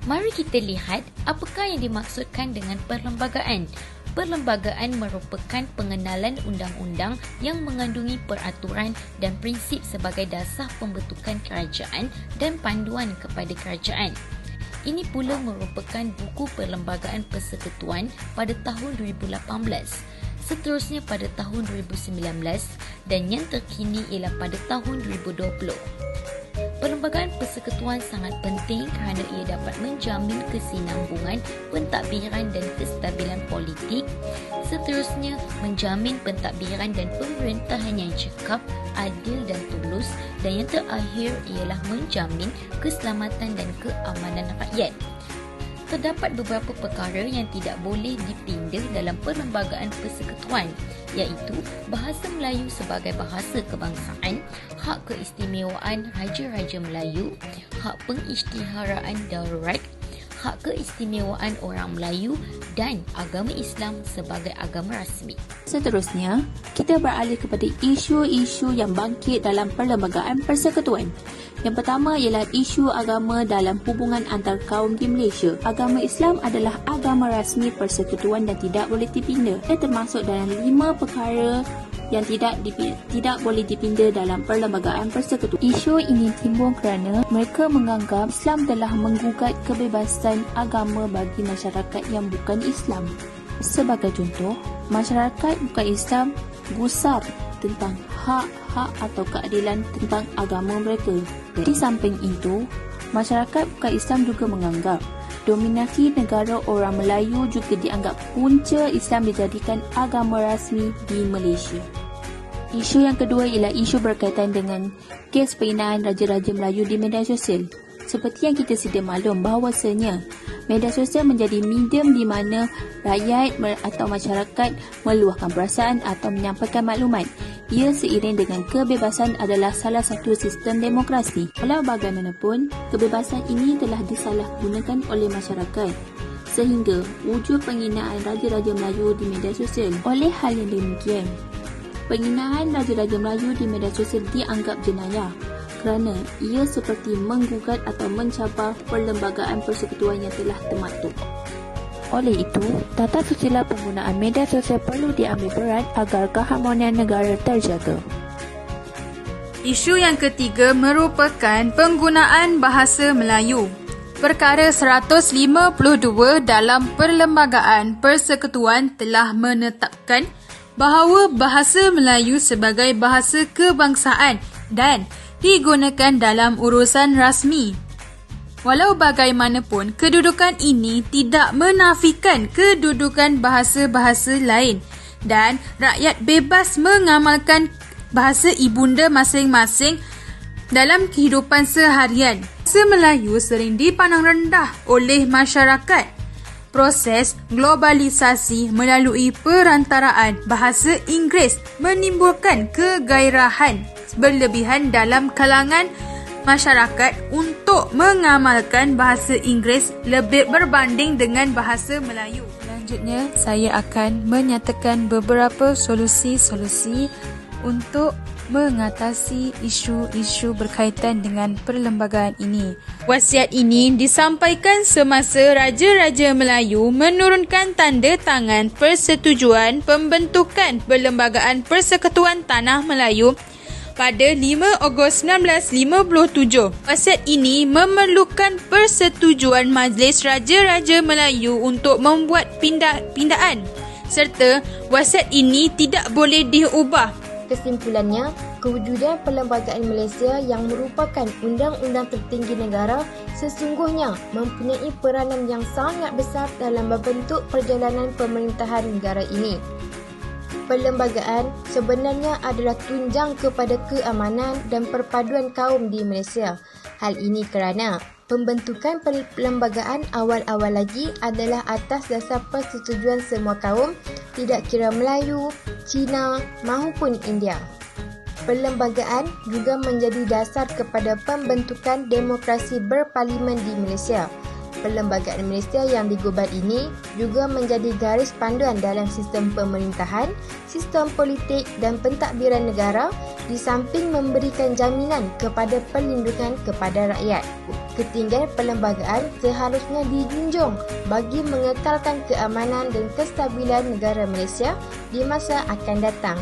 Mari kita lihat apakah yang dimaksudkan dengan perlembagaan. Perlembagaan merupakan pengenalan undang-undang yang mengandungi peraturan dan prinsip sebagai dasar pembentukan kerajaan dan panduan kepada kerajaan. Ini pula merupakan buku perlembagaan persekutuan pada tahun 2018, seterusnya pada tahun 2019 dan yang terkini ialah pada tahun 2020. Perlembagaan persekutuan sangat penting kerana ia dapat menjamin kesinambungan pentadbiran dan kestabilan politik, seterusnya menjamin pentadbiran dan pemerintahan yang cekap, adil dan tulus, dan yang terakhir ialah menjamin keselamatan dan keamanan rakyat. Terdapat beberapa perkara yang tidak boleh dipindah dalam perlembagaan persekutuan, iaitu bahasa Melayu sebagai bahasa kebangsaan, hak keistimewaan Raja-Raja Melayu, hak pengisytiharaan darurat, hak keistimewaan orang Melayu dan agama Islam sebagai agama rasmi. Seterusnya, kita beralih kepada isu-isu yang bangkit dalam perlembagaan persekutuan. Yang pertama ialah isu agama dalam hubungan antar kaum di Malaysia. Agama Islam adalah agama rasmi persekutuan dan tidak boleh dipindah. Ia termasuk dalam 5 perkara yang tidak boleh dipindah dalam perlembagaan persekutuan. Isu ini timbul kerana mereka menganggap Islam telah menggugat kebebasan agama bagi masyarakat yang bukan Islam. Sebagai contoh, masyarakat bukan Islam gusar tentang hak-hak atau keadilan tentang agama mereka. Di samping itu, masyarakat bukan Islam juga menganggap dominasi negara orang Melayu juga dianggap punca Islam dijadikan agama rasmi di Malaysia. Isu yang kedua ialah isu berkaitan dengan kes penghinaan Raja-Raja Melayu di media sosial. Seperti yang kita sedia maklum bahawasanya media sosial menjadi medium di mana rakyat atau masyarakat meluahkan perasaan atau menyampaikan maklumat. Ia seiring dengan kebebasan adalah salah satu sistem demokrasi. Walau bagaimanapun, kebebasan ini telah disalahgunakan oleh masyarakat sehingga wujud penghinaan Raja-Raja Melayu di media sosial. Oleh hal yang demikian, penghinaan Raja-Raja Melayu di media sosial dianggap jenayah kerana ia seperti menggugat atau mencabar perlembagaan persekutuan yang telah termaktub. Oleh itu, tata susila penggunaan media sosial perlu diambil berat agar keharmonian negara terjaga. Isu yang ketiga merupakan penggunaan bahasa Melayu. Perkara 152 dalam Perlembagaan Persekutuan telah menetapkan bahawa bahasa Melayu sebagai bahasa kebangsaan dan digunakan dalam urusan rasmi. Walau bagaimanapun, kedudukan ini tidak menafikan kedudukan bahasa-bahasa lain dan rakyat bebas mengamalkan bahasa ibunda masing-masing dalam kehidupan seharian. Bahasa Melayu sering dipandang rendah oleh masyarakat. Proses globalisasi melalui perantaraan bahasa Inggeris menimbulkan kegairahan berlebihan dalam kalangan masyarakat untuk mengamalkan bahasa Inggeris lebih berbanding dengan bahasa Melayu. Selanjutnya, saya akan menyatakan beberapa solusi-solusi untuk mengatasi isu-isu berkaitan dengan perlembagaan ini. Wasiat ini disampaikan semasa Raja-Raja Melayu menurunkan tanda tangan persetujuan pembentukan Perlembagaan Persekutuan Tanah Melayu pada 5 Ogos 1957. Wasiat ini memerlukan persetujuan Majlis Raja-Raja Melayu untuk membuat pindaan serta wasiat ini tidak boleh diubah. Kesimpulannya, kewujudan Perlembagaan Malaysia yang merupakan undang-undang tertinggi negara sesungguhnya mempunyai peranan yang sangat besar dalam membentuk perjalanan pemerintahan negara ini. Perlembagaan sebenarnya adalah tunjang kepada keamanan dan perpaduan kaum di Malaysia. Hal ini kerana pembentukan perlembagaan awal-awal lagi adalah atas dasar persetujuan semua kaum, tidak kira Melayu, Cina maupun India. Perlembagaan juga menjadi dasar kepada pembentukan demokrasi berparlimen di Malaysia. Perlembagaan Malaysia yang digubat ini juga menjadi garis panduan dalam sistem pemerintahan, sistem politik dan pentadbiran negara di samping memberikan jaminan kepada perlindungan kepada rakyat. ketinggian perlembagaan seharusnya dijunjung bagi mengekalkan keamanan dan kestabilan negara Malaysia di masa akan datang.